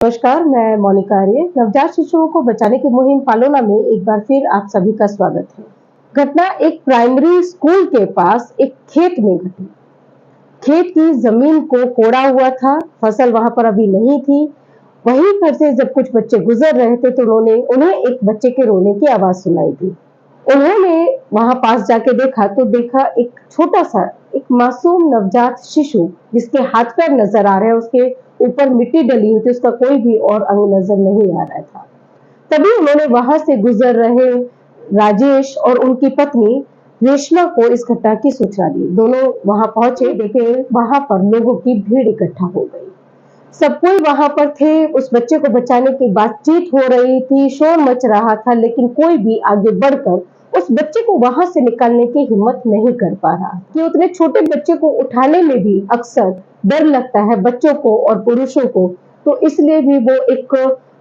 नमस्कार, मैं मोनिका आर्य। नवजात शिशुओं को बचाने की मुहिम पालोना में एक बार फिर आप सभी का स्वागत है। घटना एक प्राइमरी स्कूल के पास एक खेत में घटी। खेत की जमीन को कोड़ा हुआ था, फसल वहां पर अभी नहीं थी। वहीं पर से जब कुछ बच्चे गुजर रहे थे तो उन्हें एक बच्चे के रोने की आवाज सुनाई दी। उन्होंने वहां पास जाके देखा एक छोटा सा एक मासूम नवजात शिशु जिसके हाथ पैर नजर आ रहे हैं, उसके ऊपर मिट्टी डली हुई थी, उसका कोई भी और अंग नजर नहीं आ रहा था। तभी उन्होंने वहां से गुजर रहे राजेश और उनकी पत्नी रेशमा को इस घटना की सूचना दी। दोनों वहां पहुंचे, देखे वहां पर लोगों की भीड़ इकट्ठा हो गई। सब कोई वहां पर थे, उस बच्चे को बचाने की बातचीत हो रही थी, शोर मच रहा था, लेकिन कोई भी आगे बढ़कर उस बच्चे को वहां से निकालने की हिम्मत नहीं कर पा रहा कि उतने छोटे बच्चे को उठाने में भी अक्सर डर लगता है बच्चों को और पुरुषों को, तो इसलिए भी वो एक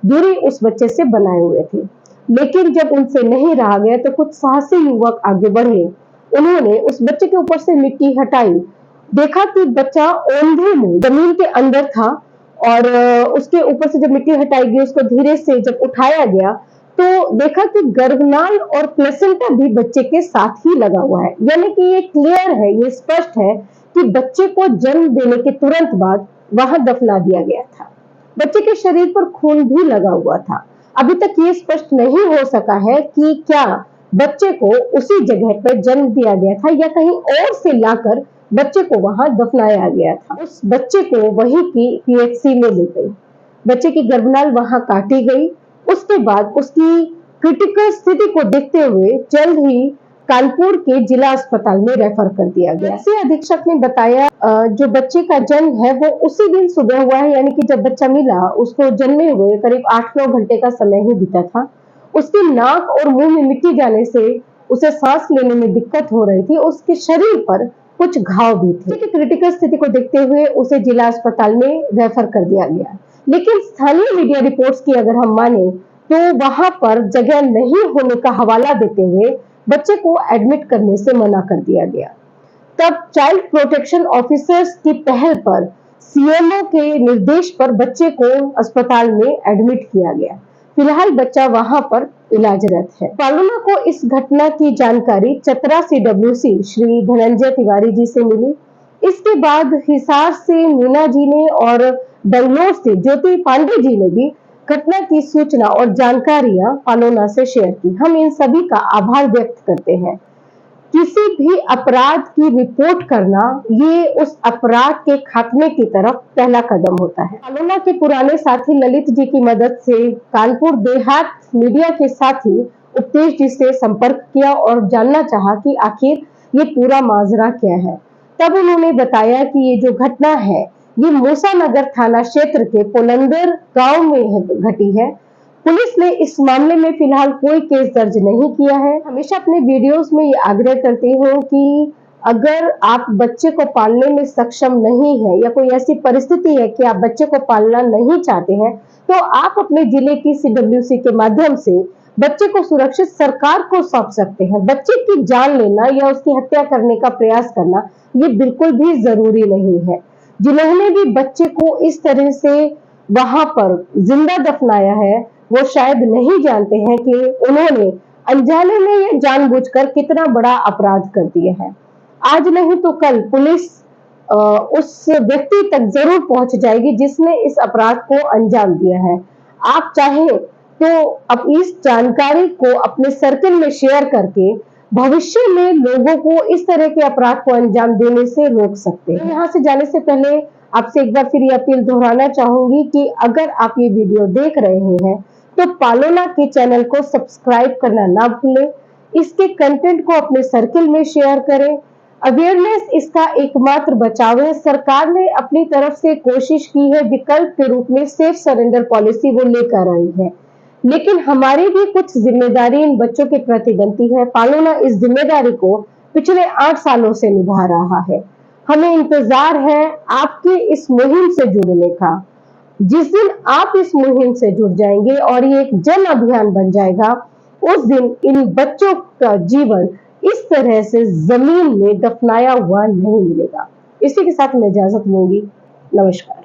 दूरी उस बच्चे से बनाए हुए थे। लेकिन जब उनसे नहीं रहा गया तो कुछ साहसी युवक आगे बढ़े। उन्होंने उस बच्चे के ऊपर से मिट्टी हटाई, देखा कि बच्चा औंधे मुंह जमीन के अंदर था और उसके ऊपर से जब मिट्टी हटाई गई, उसको धीरे से जब उठाया गया तो देखा कि गर्भनाल और प्लेसेंटा भी बच्चे के साथ ही लगा हुआ है। यानी कि ये क्लियर है, ये स्पष्ट है कि बच्चे को जन्म देने के तुरंत बाद वहां दफना दिया गया था। बच्चे के शरीर पर खून भी लगा हुआ था। अभी तक ये स्पष्ट नहीं हो सका है कि क्या बच्चे को उसी जगह पर जन्म दिया गया था या कहीं और से लाकर बच्चे को वहां दफनाया गया था। उस बच्चे को वहीं की पीएचसी में ले गई। बच्चे की गर्भनाल वहां काटी गई। उसके बाद उसकी क्रिटिकल स्थिति को देखते हुए जल्द ही कानपुर के जिला अस्पताल में रेफर कर दिया गया। ऐसे अधीक्षक ने बताया जो बच्चे का जन्म है वो उसी दिन सुबह हुआ है, यानी कि जब बच्चा मिला उसको जन्मे हुए करीब 8-9 घंटे का समय ही बीता था। उसकी नाक और मुंह में मिट्टी जाने से उसे सांस लेने में दिक्कत हो रही थी। उसके शरीर पर कुछ घाव भी थे। क्रिटिकल स्थिति को देखते हुए उसे जिला अस्पताल में रेफर कर दिया गया। लेकिन स्थानीय मीडिया रिपोर्ट्स की अगर हम माने तो वहां पर जगह नहीं होने का हवाला देते हुए बच्चे को एडमिट करने से मना कर दिया गया। तब चाइल्ड प्रोटेक्शन ऑफिसर्स की पहल पर सीएमओ के निर्देश पर बच्चे को अस्पताल में एडमिट किया गया। फिलहाल बच्चा वहां पर इलाजरत है। पालोना को इस घटना की जानकारी चतरा सीडब्ल्यूसी श्री धनंजय तिवारी जी से मिली। इसके बाद हिसार से मीना जी ने और बेंगलोर से ज्योति पांडे जी ने भी घटना की सूचना और जानकारियां पालोना से शेयर की। हम इन सभी का आभार व्यक्त करते हैं। किसी भी अपराध की रिपोर्ट करना ये उस अपराध के खात्मे की तरफ पहला कदम होता है। पालोना के पुराने साथी ललित जी की मदद से कानपुर देहात मीडिया के साथी उपदेश जी से संपर्क किया और जानना चाहा कि आखिर ये पूरा माजरा क्या है। तब उन्होंने बताया कि ये जो घटना है ये मूसा नगर थाना क्षेत्र के पोलंदर गांव में घटी है। पुलिस ने इस मामले में फिलहाल कोई केस दर्ज नहीं किया है। हमेशा अपने वीडियोस में ये आग्रह करती हूँ कि अगर आप बच्चे को पालने में सक्षम नहीं है या कोई ऐसी परिस्थिति है कि आप बच्चे को पालना नहीं चाहते हैं तो आप अपने जिले की सीडब्ल्यूसी के माध्यम से बच्चे को सुरक्षित सरकार को सौंप सकते हैं। बच्चे की जान लेना या उसकी हत्या करने का प्रयास करना ये बिल्कुल भी जरूरी नहीं है। जिन्होंने भी बच्चे को इस तरह से वहां पर जिंदा दफनाया है वो शायद नहीं जानते हैं कि उन्होंने अनजाने में या जानबूझकर कितना बड़ा अपराध कर दिया है। आज नहीं तो कल पुलिस उस व्यक्ति तक जरूर पहुंच जाएगी जिसने इस अपराध को अंजाम दिया है। आप चाहें तो अब इस जानकारी को अपने सर्कल में शेयर करके भविष्य में लोगों को इस तरह के अपराध को अंजाम देने से रोक सकते हैं। यहाँ से जाने से पहले आपसे एक बार फिर ये अपील दोहराना चाहूंगी कि अगर आप ये वीडियो देख रहे हैं तो पालोना के चैनल को सब्सक्राइब करना ना भूलें। इसके कंटेंट को अपने सर्कल में शेयर करें। अवेयरनेस इसका एकमात्र बचाव है। सरकार ने अपनी तरफ से कोशिश की है, विकल्प के रूप में सेफ सरेंडर पॉलिसी वो लेकर आई है, लेकिन हमारी भी कुछ जिम्मेदारी इन बच्चों के प्रति बनती है। पालोना इस जिम्मेदारी को पिछले 8 सालों से निभा रहा है। हमें इंतजार है आपके इस मुहिम से जुड़ने का। जिस दिन आप इस मुहिम से जुड़ जाएंगे और ये एक जन अभियान बन जाएगा, उस दिन इन बच्चों का जीवन इस तरह से जमीन में दफनाया हुआ नहीं मिलेगा। इसी के साथ मैं इजाजत लूंगी। नमस्कार।